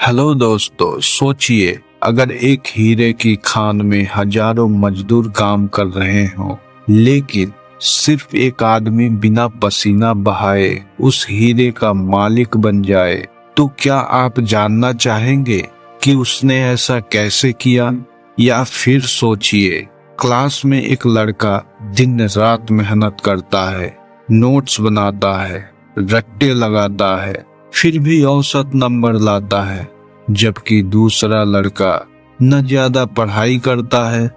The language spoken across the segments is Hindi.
हेलो दोस्तों, सोचिए अगर एक हीरे की खान में हजारों मजदूर काम कर रहे हों, लेकिन सिर्फ एक आदमी बिना पसीना बहाए उस हीरे का मालिक बन जाए, तो क्या आप जानना चाहेंगे कि उसने ऐसा कैसे किया? या फिर सोचिए, क्लास में एक लड़का दिन रात मेहनत करता है, नोट्स बनाता है, रट्टे लगाता है, फिर भी औसत नंबर लाता है, जबकि दूसरा लड़का न ज्यादा पढ़ाई करता है,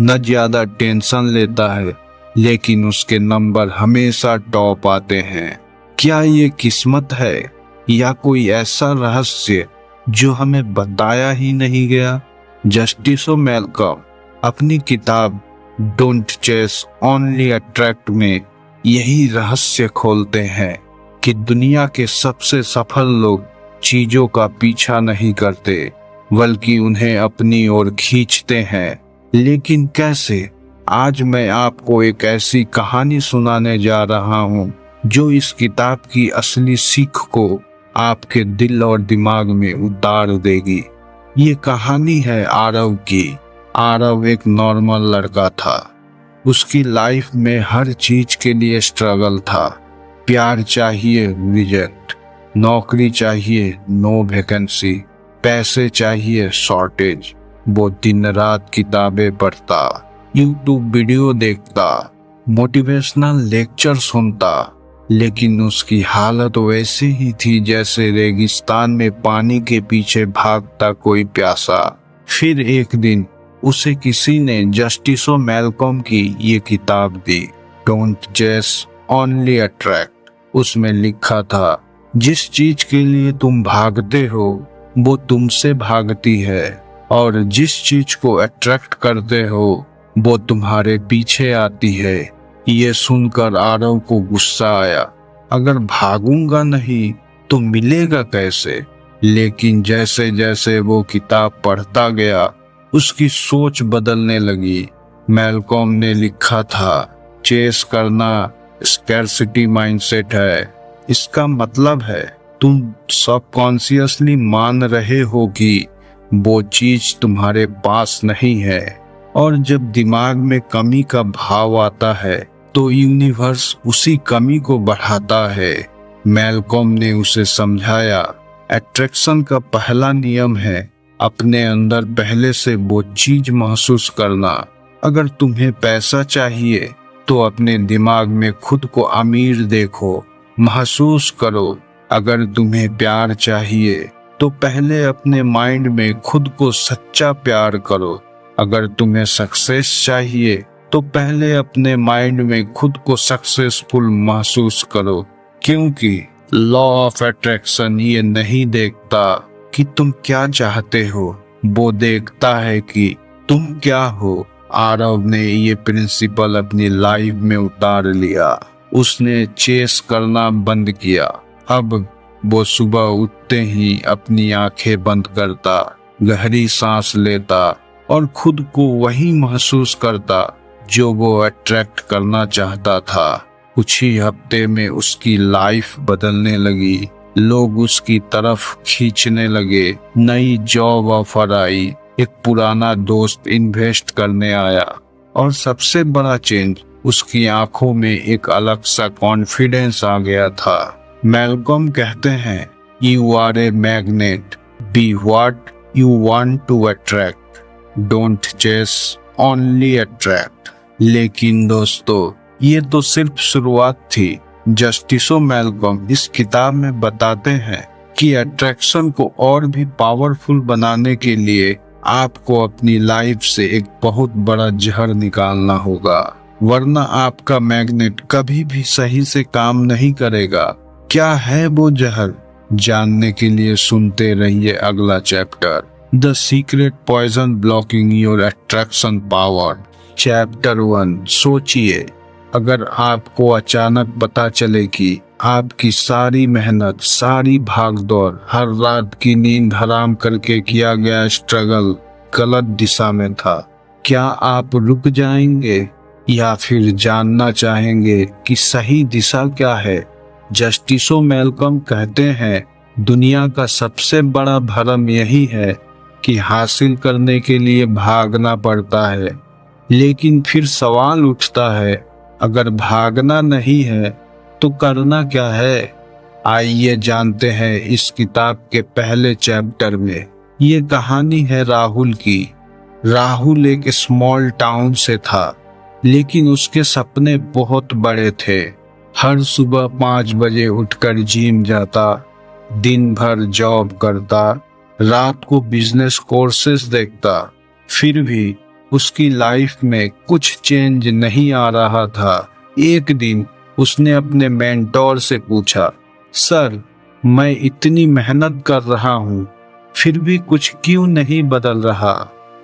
न ज्यादा टेंशन लेता है, लेकिन उसके नंबर हमेशा टॉप आते हैं। क्या ये किस्मत है या कोई ऐसा रहस्य जो हमें बताया ही नहीं गया? जस्टिस मैल्कम अपनी किताब डोंट चेस ओनली अट्रैक्ट में यही रहस्य खोलते हैं कि दुनिया के सबसे सफल लोग चीजों का पीछा नहीं करते, बल्कि उन्हें अपनी ओर खींचते हैं। लेकिन कैसे? आज मैं आपको एक ऐसी कहानी सुनाने जा रहा हूं जो इस किताब की असली सीख को आपके दिल और दिमाग में उतार देगी। ये कहानी है आरव की। आरव एक नॉर्मल लड़का था। उसकी लाइफ में हर चीज के लिए स्ट्रगल था। प्यार चाहिए, रिजेक्ट। नौकरी चाहिए, नो वैकेंसी। पैसे चाहिए, शॉर्टेज। वो दिन रात किताबें पढ़ता, यूट्यूब वीडियो देखता, मोटिवेशनल लेक्चर सुनता, लेकिन उसकी हालत वैसे ही थी जैसे रेगिस्तान में पानी के पीछे भागता कोई प्यासा। फिर एक दिन उसे किसी ने जस्टिस मैल्कम की ये किताब दी, डोंट चेस ओनली अट्रैक्ट। उसमें लिखा था, जिस चीज के लिए तुम भागते हो वो तुमसे भागती है, और जिस चीज को अट्रैक्ट करते हो वो तुम्हारे पीछे आती है। ये सुनकर आरव को गुस्सा आया। अगर भागूंगा नहीं तो मिलेगा कैसे? लेकिन जैसे जैसे वो किताब पढ़ता गया उसकी सोच बदलने लगी। मैल्कम ने लिखा था, चेस करना स्कैरसिटी माइंडसेट है। इसका मतलब है तुम सबकॉन्शियसली मान रहे हो कि वो चीज तुम्हारे पास नहीं है, और जब दिमाग में कमी का भाव आता है तो यूनिवर्स उसी कमी को बढ़ाता है। मैल्कम ने उसे समझाया, अट्रैक्शन का पहला नियम है अपने अंदर पहले से वो चीज महसूस करना। अगर तुम्हें पैसा चाहिए तो अपने दिमाग में खुद को अमीर देखो, महसूस करो। अगर तुम्हें प्यार चाहिए तो पहले अपने माइंड में खुद को सच्चा प्यार करो। अगर तुम्हें सक्सेस चाहिए तो पहले अपने माइंड में खुद को सक्सेसफुल महसूस करो, क्योंकि लॉ ऑफ अट्रैक्शन ये नहीं देखता कि तुम क्या चाहते हो, वो देखता है कि तुम क्या हो। आरव ने ये प्रिंसिपल अपनी लाइफ में उतार लिया। उसने चेस करना बंद किया। अब वो सुबह उठते ही अपनी आंखें बंद करता, गहरी सांस लेता और खुद को वही महसूस करता जो वो अट्रैक्ट करना चाहता था। कुछ ही हफ्ते में उसकी लाइफ बदलने लगी। लोग उसकी तरफ खींचने लगे। नई जॉब ऑफर आई, एक पुराना दोस्त इन्वेस्ट करने आया, और सबसे बड़ा चेंज, उसकी आंखों में एक अलग सा कॉन्फिडेंस आ गया था। मैल्कम कहते हैं, you are a magnet, be what you want to attract, don't chase only attract. लेकिन दोस्तों, ये तो सिर्फ शुरुआत थी। जस्टिस मैल्कम इस किताब में बताते हैं कि अट्रैक्शन को और भी पावरफुल बनाने के लिए आपको अपनी लाइफ से एक बहुत बड़ा जहर निकालना होगा, वरना आपका मैग्नेट कभी भी सही से काम नहीं करेगा। क्या है वो जहर? जानने के लिए सुनते रहिए अगला chapter, the secret poison blocking your attraction power. Chapter 1। सोचिए, अगर आपको अचानक पता चले कि आपकी सारी मेहनत, सारी भागदौड़, हर रात की नींद हराम करके किया गया स्ट्रगल गलत दिशा में था, क्या आप रुक जाएंगे या फिर जानना चाहेंगे कि सही दिशा क्या है? जस्टिस मैल्कम कहते हैं, दुनिया का सबसे बड़ा भरम यही है कि हासिल करने के लिए भागना पड़ता है। लेकिन फिर सवाल उठता है, अगर भागना नहीं है तो करना क्या है? आइए जानते हैं इस किताब के पहले चैप्टर में। ये कहानी है राहुल की। राहुल एक स्मॉल टाउन से था, लेकिन उसके सपने बहुत बड़े थे। हर सुबह 5 बजे उठकर जिम जाता, दिन भर जॉब करता, रात को बिजनेस कोर्सेज देखता। फिर भी उसकी लाइफ में कुछ चेंज नहीं आ रहा था। एक दिन उसने अपने मेंटोर से पूछा, सर, मैं इतनी मेहनत कर रहा हूँ, फिर भी कुछ क्यों नहीं बदल रहा?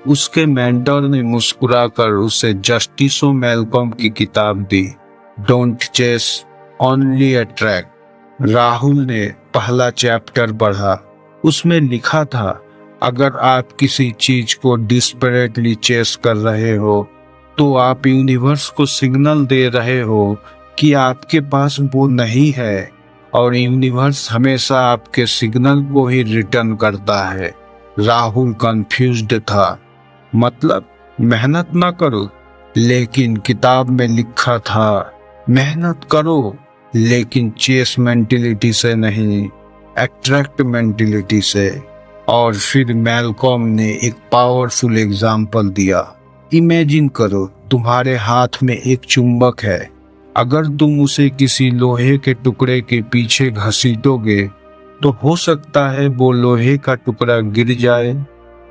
उसके मेंटोर ने मुस्कुराकर उसे जस्टिसो मेलकॉम की किताब दी, don't chase only attract. Rahul ने पहला चैप्टर पढ़ा। उसमें लिखा था, अगर आप किसी चीज को डिस्परेटली चेस कर रहे हो तो आप यूनिवर्स को सिग्नल दे रहे हो कि आपके पास वो नहीं है, और यूनिवर्स हमेशा आपके सिग्नल को ही रिटर्न करता है। राहुल कंफ्यूज्ड था। मतलब मेहनत ना करो, लेकिन किताब में लिखा था मेहनत करो, लेकिन चेस मेंटेलिटी से नहीं, अट्रैक्ट मेंटेलिटी से। और फिर मैलकॉम ने एक पावरफुल एग्जाम्पल दिया। इमेजिन करो, तुम्हारे हाथ में एक चुंबक है। अगर तुम उसे किसी लोहे के टुकड़े के पीछे घसीटोगे तो हो सकता है वो लोहे का टुकड़ा गिर जाए,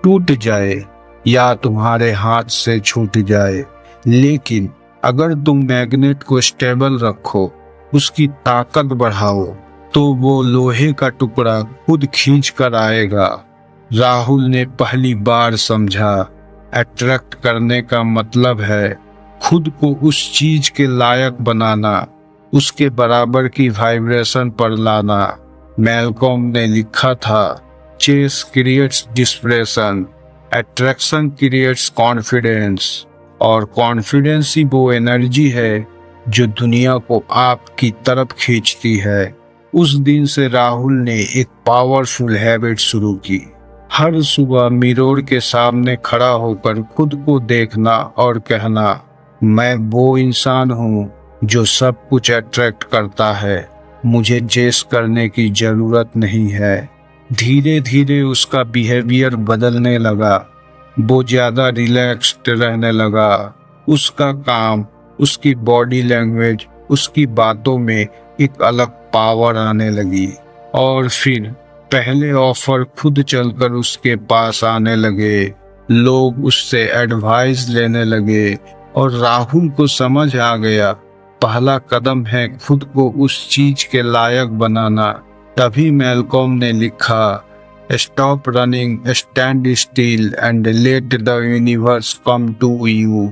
टूट जाए, या तुम्हारे हाथ से छूट जाए। लेकिन अगर तुम मैग्नेट को स्टेबल रखो, उसकी ताकत बढ़ाओ, तो वो लोहे का टुकड़ा खुद खींच कर आएगा। राहुल ने पहली बार समझा, अट्रैक्ट करने का मतलब है खुद को उस चीज के लायक बनाना, उसके बराबर की वाइब्रेशन पर लाना। मैलकॉम ने लिखा था, chase creates desperation, attraction creates confidence, और कॉन्फिडेंस ही वो एनर्जी है जो दुनिया को आपकी तरफ खींचती है। उस दिन से राहुल ने एक पावरफुल हैबिट शुरू की। हर सुबह मिरर के सामने खड़ा होकर खुद को देखना और कहना, मैं वो इंसान हूँ जो सब कुछ अट्रैक्ट करता है, मुझे चेस करने की जरूरत नहीं है। धीरे धीरे उसका बिहेवियर बदलने लगा। वो ज्यादा रिलैक्स्ड रहने लगा। उसका काम, उसकी बॉडी लैंग्वेज, उसकी बातों में एक अलग पावर आने लगी। और फिर पहले ऑफर खुद चलकर उसके पास आने लगे, लोग उससे एडवाइस लेने लगे, और राहुल को समझ आ गया, पहला कदम है खुद को उस चीज के लायक बनाना। तभी मैलकॉम ने लिखा, stop running, stand still and let the universe come to you.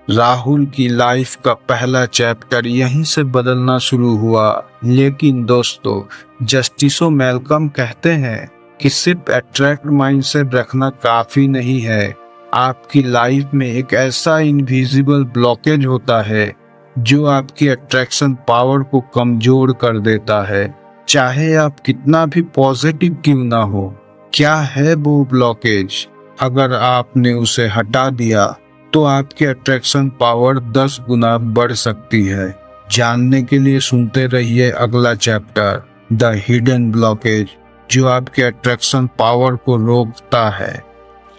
Rahul की लाइफ का पहला चैप्टर यहीं से बदलना शुरू हुआ। लेकिन दोस्तों, जस्टिसो मेलकॉम कहते हैं कि सिर्फ अट्रैक्ट माइंडसेट रखना काफी नहीं है। आपकी लाइफ में एक ऐसा इनविजिबल ब्लॉकेज होता है जो आपकी अट्रैक्शन पावर को कमजोर कर देता है, चाहे आप कितना भी पॉजिटिव क्यों ना हो। क्या है वो ब्लॉकेज? अगर आपने उसे हटा दिया तो आपकी अट्रैक्शन पावर 10 गुना बढ़ सकती है। जानने के लिए सुनते रहिए अगला चैप्टर, द हिडन ब्लॉकेज, जो आपके अट्रैक्शन पावर को रोकता है।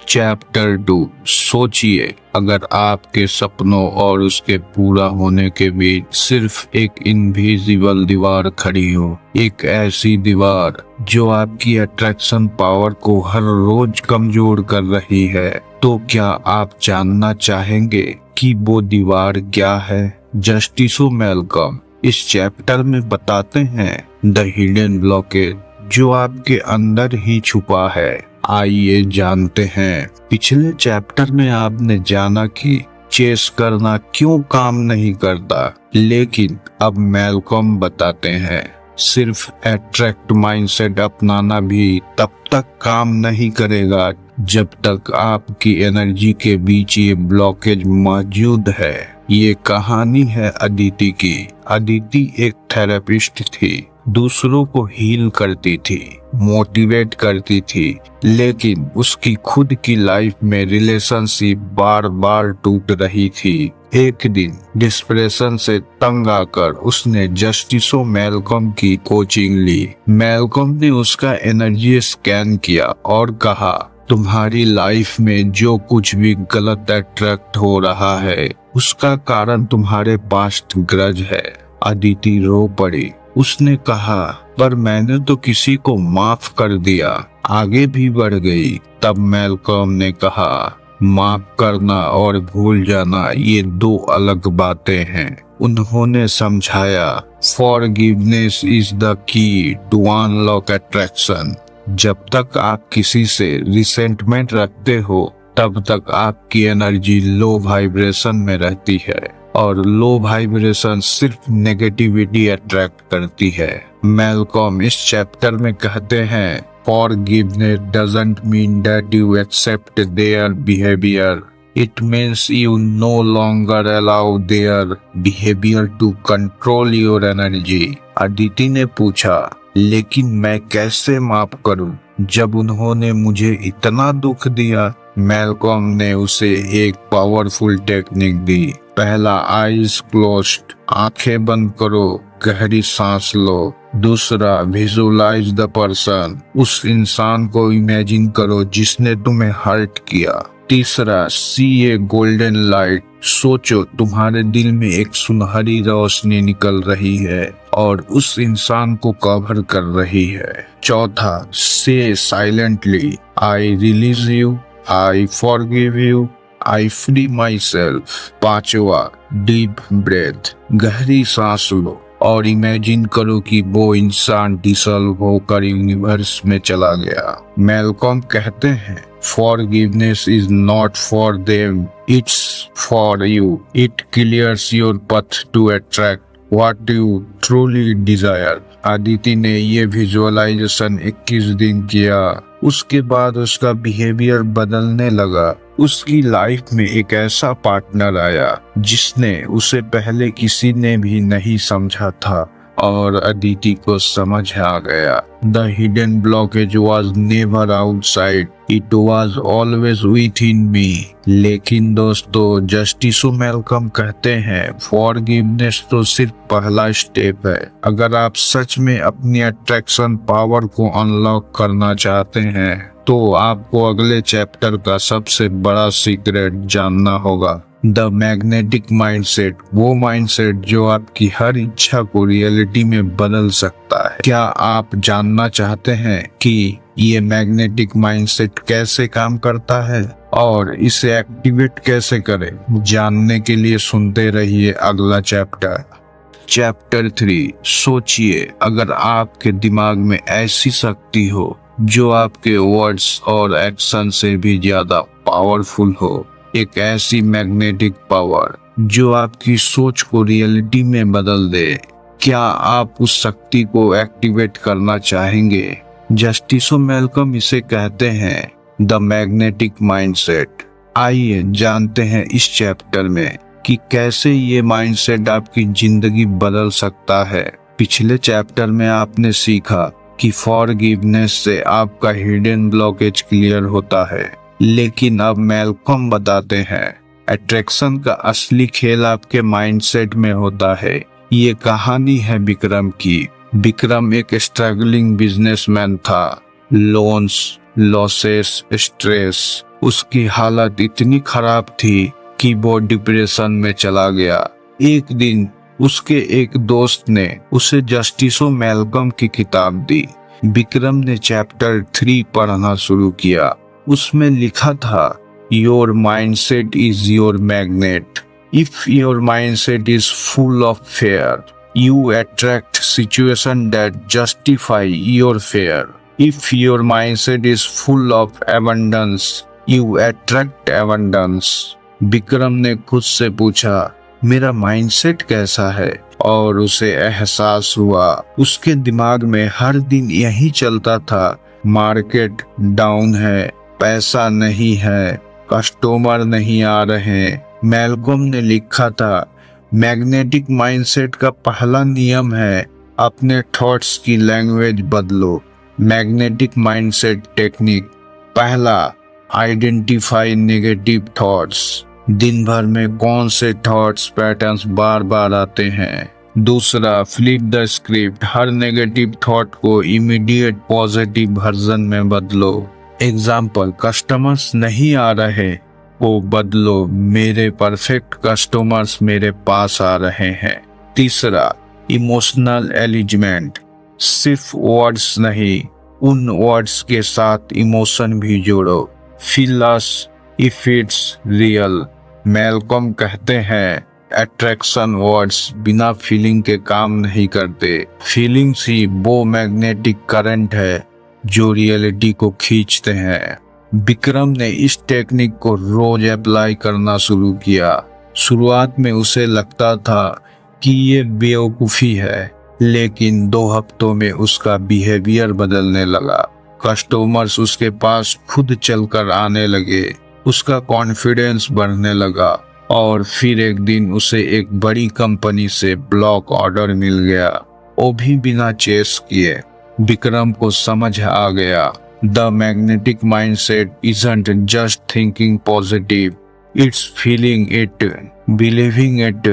चैप्टर 2, सोचिए, अगर आपके सपनों और उसके पूरा होने के बीच सिर्फ एक इनविजिबल दीवार खड़ी हो, एक ऐसी दीवार जो आपकी अट्रैक्शन पावर को हर रोज कमजोर कर रही है, तो क्या आप जानना चाहेंगे कि वो दीवार क्या है? जस्टिसो मेलकॉम इस चैप्टर में बताते हैं द हिडन ब्लॉकेज, जो आपके अंदर ही छुपा है। आइए जानते हैं। पिछले चैप्टर में आपने जाना कि चेस करना क्यों काम नहीं करता, लेकिन अब मेलकॉम बताते हैं सिर्फ अट्रैक्ट माइंडसेट अपनाना भी तब तक काम नहीं करेगा जब तक आपकी एनर्जी के बीच ये ब्लॉकेज मौजूद है। ये कहानी है अदिति की। अदिति एक थेरेपिस्ट थी, दूसरों को हील करती थी। मोटिवेट करती थी, लेकिन उसकी खुद की लाइफ में रिलेशनशिप बार बार टूट रही थी। एक दिन डिस्प्रेशन से तंग आकर उसने जस्टिसो मैल्कम की कोचिंग ली। मैल्कम ने उसका एनर्जी स्कैन किया और कहा, तुम्हारी लाइफ में जो कुछ भी गलत अट्रैक्ट हो रहा है उसका कारण तुम्हारे पास्ट ग्रज है। अदिति रो पड़ी। उसने कहा, पर मैंने तो किसी को माफ कर दिया। आगे भी बढ़ गई। तब मैल्कम ने कहा, माफ करना और भूल जाना ये दो अलग बातें हैं। उन्होंने समझाया, forgiveness is the key to unlock attraction. जब तक आप किसी से रिसेंटमेंट रखते हो तब तक आपकी एनर्जी लो वाइब्रेशन में रहती है और लो वाइब्रेशन सिर्फ नेगेटिविटी अट्रैक्ट करती है। मैल्कम इस चैप्टर में कहते हैं, forgiveness doesn't mean that you accept their behaviour, it means you no longer allow their behaviour to control your energy. Aditi ने पूछा, लेकिन मैं कैसे माफ करूं जब उन्होंने मुझे इतना दुख दिया? मैल्कम ने उसे एक पावरफुल टेक्निक दी। पहला, आईज क्लोज्ड, आंखें बंद करो, गहरी सांस लो। दूसरा, विजुअलाइज द पर्सन, उस इंसान को इमेजिन करो जिसने तुम्हें हर्ट किया। तीसरा, सी ए गोल्डन लाइट, सोचो तुम्हारे दिल में एक सुनहरी रोशनी निकल रही है और उस इंसान को कवर कर रही है। चौथा, से silently, I release you, I forgive you, I free my self. पांचवा, डीप ब्रेथ, गहरी सांस लो और इमेजिन करो कि वो इंसान डिसॉल्व होकर यूनिवर्स में चला गया। मैल्कम कहते हैं, forgiveness is not for them, it's for you. It clears your path to attract what you truly desire. Aditi ने ये विजुअलाइजेशन 21 दिन किया। उसके बाद उसका बिहेवियर बदलने लगा। उसकी लाइफ में एक ऐसा पार्टनर आया जिसने उसे पहले किसी ने भी नहीं समझा था और अदिति को समझ आ गया। The hidden blockage was never outside, it was always within me. लेकिन दोस्तों, जस्टिसो मैल्कम कहते हैं, फॉरगिवनेस तो सिर्फ पहला स्टेप है। अगर आप सच में अपनी अट्रैक्शन पावर को अनलॉक करना चाहते हैं तो आपको अगले चैप्टर का सबसे बड़ा सीक्रेट जानना होगा। द मैग्नेटिक माइंडसेट, वो माइंडसेट जो आपकी हर इच्छा को रियलिटी में बदल सकता है। क्या आप जानना चाहते हैं कि ये मैग्नेटिक माइंडसेट कैसे काम करता है और इसे एक्टिवेट कैसे करें? जानने के लिए सुनते रहिए अगला चैप्टर। चैप्टर 3, सोचिए अगर आपके दिमाग में ऐसी शक्ति हो जो आपके वर्ड्स और एक्शन से भी ज्यादा पावरफुल हो, एक ऐसी मैग्नेटिक पावर जो आपकी सोच को रियलिटी में बदल दे। क्या आप उस शक्ति को एक्टिवेट करना चाहेंगे? जस्टिसो मैल्कम इसे कहते हैं द मैग्नेटिक माइंडसेट। आइए जानते हैं इस चैप्टर में कि कैसे ये माइंडसेट आपकी जिंदगी बदल सकता है। पिछले चैप्टर में आपने सीखा कि फॉरगिवनेस से आपका हिडन ब्लॉकेज क्लियर होता है, लेकिन अब मैल्कम बताते हैं अट्रैक्शन का असली खेल आपके माइंडसेट में होता है। ये कहानी है विक्रम की। विक्रम एक स्ट्रगलिंग बिजनेसमैन था। लोन्स, लॉसेस, स्ट्रेस, उसकी हालत इतनी खराब थी कि वो डिप्रेशन में चला गया। एक दिन उसके एक दोस्त ने उसे जस्टिसो मैल्कम की किताब दी। विक्रम ने चैप्टर 3 पढ़ना शुरू किया। उसमें लिखा था, your mindset is your magnet. If your mindset is full of fair, you attract situation that justify your fear. If your mindset is full of abundance, you attract abundance. Vikram ने खुद से पूछा, मेरा माइंडसेट कैसा है? और उसे एहसास हुआ उसके दिमाग में हर दिन यही चलता था, मार्केट डाउन है, पैसा नहीं है, कस्टमर नहीं आ रहे। मैल्कम ने लिखा था, मैग्नेटिक माइंडसेट का पहला नियम है अपने थॉट्स की लैंग्वेज बदलो। Magnetic mindset technique. पहला, आइडेंटिफाई नेगेटिव थॉट्स। दिन भर में कौन से थॉट्स पैटर्न्स बार बार आते हैं। दूसरा, flip the script. Her negative thought को इमीडिएट पॉजिटिव वर्जन में बदलो। एग्जाम्पल, कस्टमर्स नहीं आ रहे को बदलो, मेरे परफेक्ट कस्टमर्स मेरे पास आ रहे हैं। तीसरा, इमोशनल एलिजमेंट। सिर्फ वर्ड्स नहीं, उन वर्ड्स के साथ इमोशन भी जोड़ो। Feel us if it's real. Malcolm कहते हैं, अट्रैक्शन वर्ड्स बिना फीलिंग के काम नहीं करते। फीलिंग्स ही वो मैग्नेटिक करंट है जो रियलिटी को खींचते हैं। विक्रम ने इस टेक्निक को रोज अप्लाई करना शुरू किया। शुरुआत में उसे लगता था कि ये बेवकूफ़ी है, लेकिन 2 हफ्तों में उसका बिहेवियर बदलने लगा। कस्टमर्स उसके पास खुद चलकर आने लगे, उसका कॉन्फिडेंस बढ़ने लगा और फिर एक दिन उसे एक बड़ी कंपनी से ब्लॉक ऑर्डर मिल गया, वो भी बिना चेस किए। विक्रम को समझ आ गया, the magnetic mindset isn't just thinking positive, it's feeling it, believing it,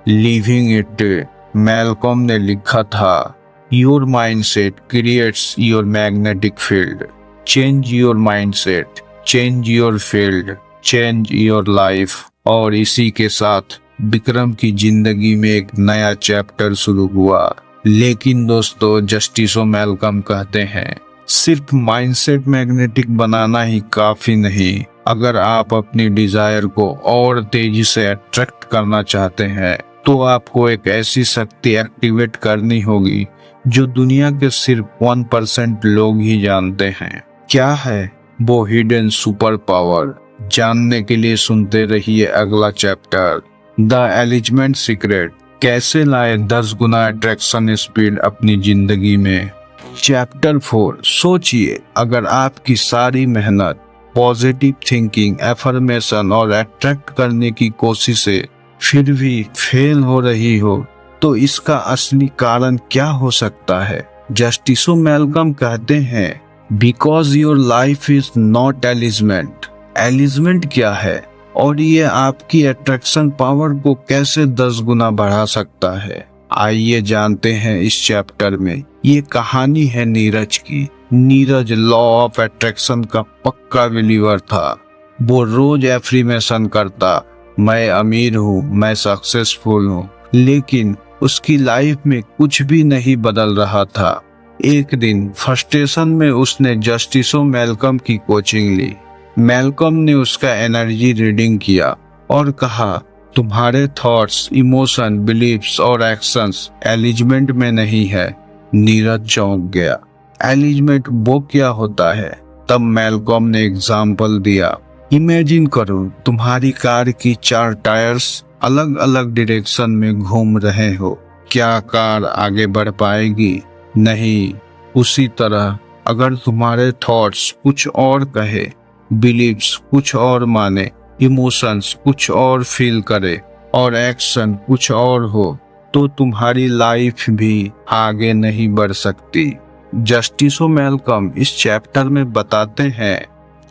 living it. Malcolm ने लिखा था, your mindset creates your magnetic field. Change your mindset, change your field, change your life. और इसी के साथ विक्रम की जिंदगी में एक नया चैप्टर शुरू हुआ। लेकिन दोस्तों, जस्टिस मैल्कम कहते हैं, सिर्फ माइंडसेट मैग्नेटिक बनाना ही काफी नहीं। अगर आप अपनी डिजायर को और तेजी से अट्रैक्ट करना चाहते हैं तो आपको एक ऐसी शक्ति एक्टिवेट करनी होगी जो दुनिया के सिर्फ 1% लोग ही जानते हैं। क्या है वो हिडन सुपर पावर? जानने के लिए सुनते रहिए अगला चैप्टर, द एलिजमेंट सीक्रेट। कैसे लाए 10 गुना अट्रैक्शन स्पीड अपनी जिंदगी में। चैप्टर 4, सोचिए अगर आपकी सारी मेहनत, पॉजिटिव थिंकिंग, एफर्मेशन और अट्रैक्ट करने की कोशिशें फिर भी फेल हो रही हो तो इसका असली कारण क्या हो सकता है। जस्टिस मैल्कम कहते हैं, because your life is not alignment. Alignment क्या है और ये आपकी अट्रैक्शन पावर को कैसे 10 गुना बढ़ा सकता है, आइए जानते हैं इस चैप्टर में। ये कहानी है नीरज की। नीरज लॉ ऑफ अट्रैक्शन का पक्का बिलीवर था। वो रोज एफर्मेशन करता, मैं अमीर हूँ, मैं सक्सेसफुल हूँ, लेकिन उसकी लाइफ में कुछ भी नहीं बदल रहा था। एक दिन फ्रस्ट्रेशन में उसने जस्टिस मैल्कम की कोचिंग ली। मैल्कम ने उसका एनर्जी रीडिंग किया और कहा, तुम्हारे थॉट्स, इमोशन, बिलीफ्स और एक्शंस एलिजमेंट में नहीं है। नीरज चौंक गया। एलिजमेंट वो क्या होता है? तब मैल्कम ने एग्जाम्पल दिया, इमेजिन करो तुम्हारी कार की 4 टायर्स अलग अलग डायरेक्शन में घूम रहे हो। क्या कार आगे बढ़ पाएगी? नहीं। उसी तरह अगर तुम्हारे थॉट्स कुछ और कहे, बिलीव्स कुछ और माने, इमोशंस कुछ और फील करे और एक्शन कुछ और हो तो तुम्हारी लाइफ भी आगे नहीं बढ़ सकती। जस्टिस मैल्कम इस चैप्टर में बताते हैं,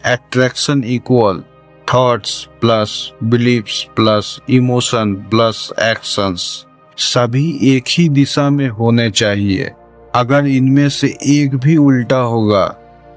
attraction equal thoughts plus beliefs plus emotion plus actions. सभी एक ही दिशा में होने चाहिए। अगर इनमें से एक भी उल्टा होगा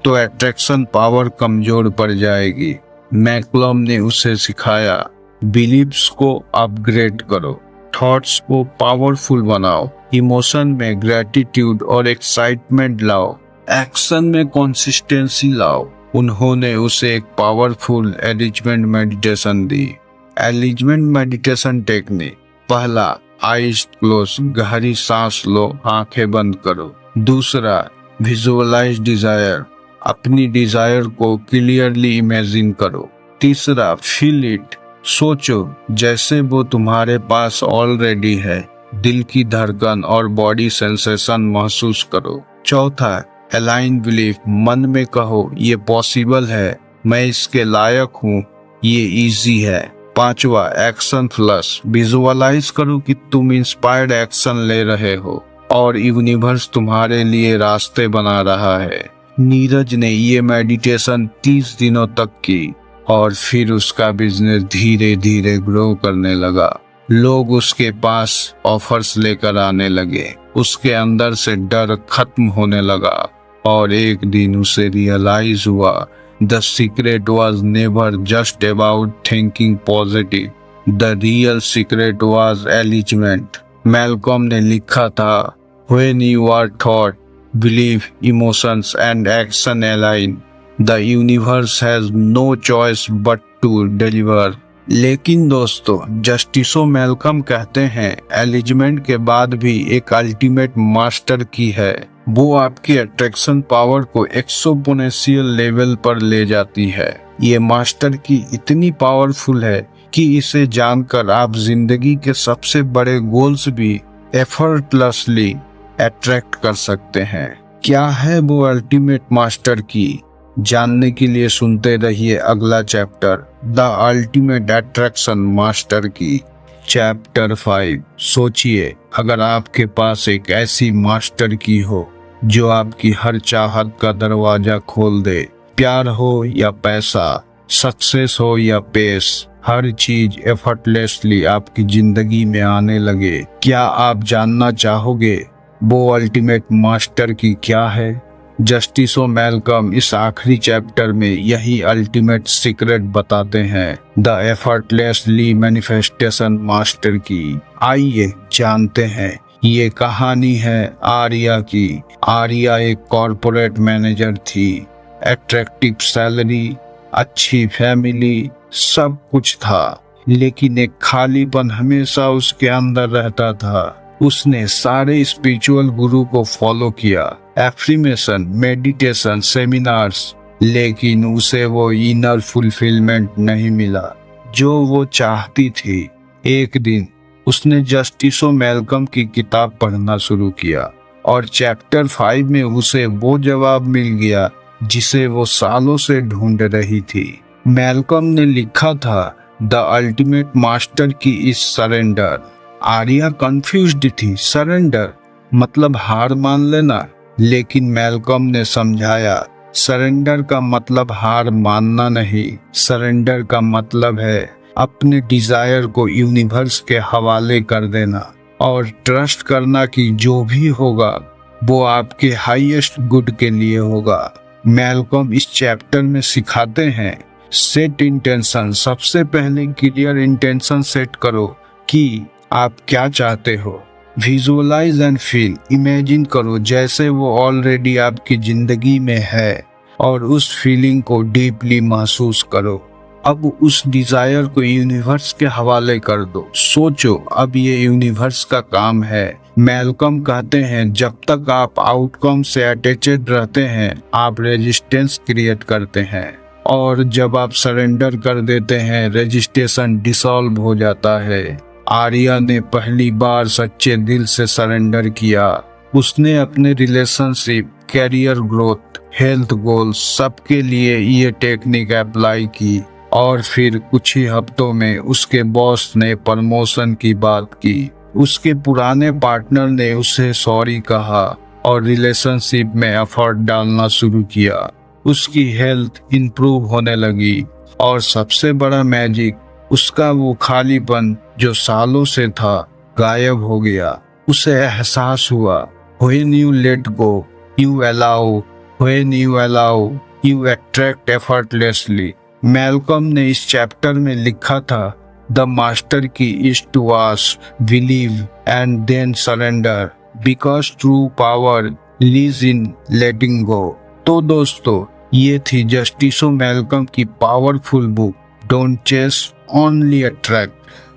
तो अट्रैक्शन पावर कमजोर पड़ जाएगी। मैक्लम ने उसे सिखाया, बिलीव्स को अपग्रेड करो, थॉट्स को पावरफुल बनाओ, इमोशन में ग्रेटिट्यूड और एक्साइटमेंट लाओ, एक्शन में कंसिस्टेंसी लाओ। उन्होंने उसे एक पावरफुल एलिजमेंट मेडिटेशन दी। एलिजमेंट मेडिटेशन टेक्निक। पहला, आईज क्लोज, गहरी सांस लो, आंखें बंद करो। दूसरा, विजुअलाइज डिजायर, अपनी डिजायर को क्लियरली इमेजिन करो। तीसरा, फील इट, सोचो जैसे वो तुम्हारे पास ऑलरेडी है। दिल की धड़कन और बॉडी सेंसेशन महसूस करो। चौथा, अलाइन बिलीफ, मन में कहो ये पॉसिबल है, मैं इसके लायक हूँ, ये इजी है। पांचवा, एक्शन प्लस, विजुअलाइज करो कि तुम इंस्पायर्ड एक्शन ले रहे हो। और यूनिवर्स तुम्हारे लिए रास्ते बना रहा है। नीरज ने ये मेडिटेशन 30 दिनों तक की और फिर उसका बिजनेस धीरे धीरे ग्रो करने लगा। लोग उसके पास ऑफर्स लेकर आने लगे। उसके अंदर से डर खत्म होने लगा और एक दिन उसे रियलाइज हुआ the secret was never just about thinking positive, the real secret was alignment. Malcolm ने लिखा था, When you are thought, belief, emotions and action align, the universe has no choice but to deliver। लेकिन दोस्तों, जस्टिसो मैल्कम कहते हैं एलिजमेंट के बाद भी एक अल्टीमेट मास्टर की है। वो आपकी अट्रैक्शन पावर को एक्सपोनेंशियल लेवल पर ले जाती है। ये मास्टर की इतनी पावरफुल है कि इसे जानकर आप जिंदगी के सबसे बड़े गोल्स भी एफर्टलेसली अट्रैक्ट कर सकते हैं। क्या है वो अल्टीमेट मास्टर की? जानने के लिए सुनते रहिए अगला chapter, the ultimate attraction master की। चैप्टर 5। सोचिए, अगर आपके पास एक ऐसी मास्टर की हो जो आपकी हर चाहत का दरवाजा खोल दे, प्यार हो या पैसा, सक्सेस हो या पेस, हर चीज एफर्टलेसली आपकी जिंदगी में आने लगे। क्या आप जानना चाहोगे वो अल्टीमेट मास्टर की क्या है? जस्टिसो मैल्कम इस आखिरी चैप्टर में यही अल्टीमेट सीक्रेट बताते हैं, द एफर्टलेसली मैनिफेस्टेशन मास्टर की। आइए जानते हैं। ये कहानी है आर्या की। आर्या एक कॉरपोरेट मैनेजर थी। अट्रैक्टिव सैलरी, अच्छी फैमिली, सब कुछ था, लेकिन एक खालीपन हमेशा उसके अंदर रहता था। उसने सारे स्पिरिचुअल गुरु को फॉलो किया, एफर्मेशन, मेडिटेशन, सेमिनार्स, लेकिन उसे वो इनर फुलफिलमेंट नहीं मिला जो वो चाहती थी। एक दिन उसने जस्टिसो मैल्कम की किताब पढ़ना शुरू किया और चैप्टर 5 में उसे वो जवाब मिल गया जिसे वो सालों से ढूंढ रही थी। मैल्कम ने लिखा था, the ultimate master key is surrender. Arya confused थी। सरेंडर मतलब हार मान लेना, लेकिन मैल्कम ने समझाया, सरेंडर का मतलब हार मानना नहीं। सरेंडर का मतलब है अपने डिजायर को यूनिवर्स के हवाले कर देना और ट्रस्ट करना कि जो भी होगा वो आपके हाईएस्ट गुड के लिए होगा। मैल्कम इस चैप्टर में सिखाते हैं, सेट इंटेंशन। सबसे पहले क्लियर इंटेंशन सेट करो कि आप क्या चाहते हो। विजुअलाइज एंड फील, इमेजिन करो जैसे वो ऑलरेडी आपकी जिंदगी में है और उस फीलिंग को डीपली महसूस करो। अब उस डिजायर को यूनिवर्स के हवाले कर दो। सोचो, अब ये यूनिवर्स का काम है। मैल्कम कहते हैं, जब तक आप आउटकम से अटैचड रहते हैं आप रेजिस्टेंस क्रिएट करते हैं, और जब आप सरेंडर कर देते हैं रेजिस्टेशन डिसॉल्व हो जाता है। आर्या ने पहली बार सच्चे दिल से सरेंडर किया। उसने अपने relationship, career growth, health goals सबके लिए ये टेक्निक अप्लाई की और फिर कुछ ही हफ्तों में उसके बॉस ने प्रमोशन की बात की। उसके पुराने पार्टनर ने उसे सॉरी कहा और रिलेशनशिप में एफर्ट डालना शुरू किया। उसकी हेल्थ इंप्रूव होने लगी और सबसे बड़ा मैजिक, उसका वो खालीपन जो सालों से था गायब हो गया। उसे एहसास हुआ, When you let go, you allow, when you allow, you attract effortlessly। Malcolm ने इस चैप्टर में लिखा था, the master key is to ask, believe and then surrender, because true power lies in letting go. तो दोस्तों, ये थी जस्टिसो मैल्कम की powerful book, don't chase only attract.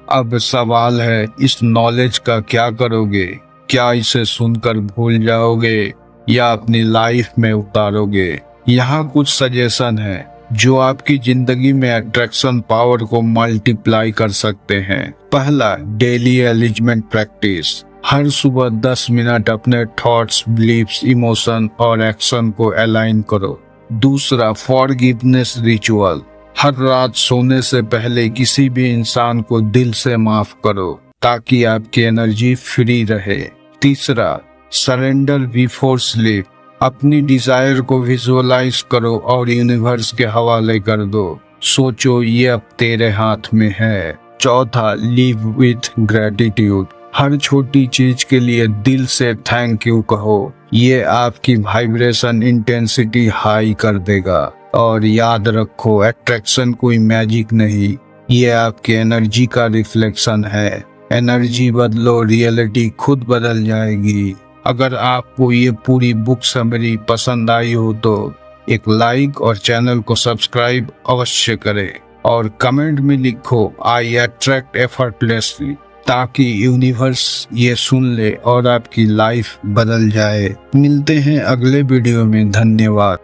अब सवाल है, इस नॉलेज का क्या करोगे? क्या इसे सुनकर भूल जाओगे या अपनी लाइफ में उतारोगे? यहाँ कुछ सजेशन है जो आपकी जिंदगी में अट्रैक्शन पावर को मल्टीप्लाई कर सकते हैं। पहला, डेली एलिजमेंट प्रैक्टिस। हर सुबह 10 मिनट अपने थॉट्स, बिलीफ्स, इमोशन और एक्शन को अलाइन करो। दूसरा, फॉरगिवनेस रिचुअल। हर रात सोने से पहले किसी भी इंसान को दिल से माफ करो ताकि आपकी एनर्जी फ्री रहे। तीसरा, सरेंडर बिफोर स्लीप। अपनी डिजायर को विजुअलाइज करो और यूनिवर्स के हवाले कर दो। सोचो ये अब तेरे हाथ में है। चौथा, लिव विथ ग्रेटिट्यूड। हर छोटी चीज के लिए दिल से थैंक यू कहो, ये आपकी वाइब्रेशन इंटेंसिटी हाई कर देगा। और याद रखो, अट्रैक्शन कोई मैजिक नहीं, ये आपकी एनर्जी का रिफ्लेक्शन है। एनर्जी बदलो, रियलिटी खुद बदल जाएगी। अगर आपको ये पूरी बुक समरी पसंद आई हो तो एक लाइक और चैनल को सब्सक्राइब अवश्य करें और कमेंट में लिखो आई अट्रैक्ट एफर्टलेसली, ताकि यूनिवर्स ये सुन ले और आपकी लाइफ बदल जाए। मिलते हैं अगले वीडियो में। धन्यवाद।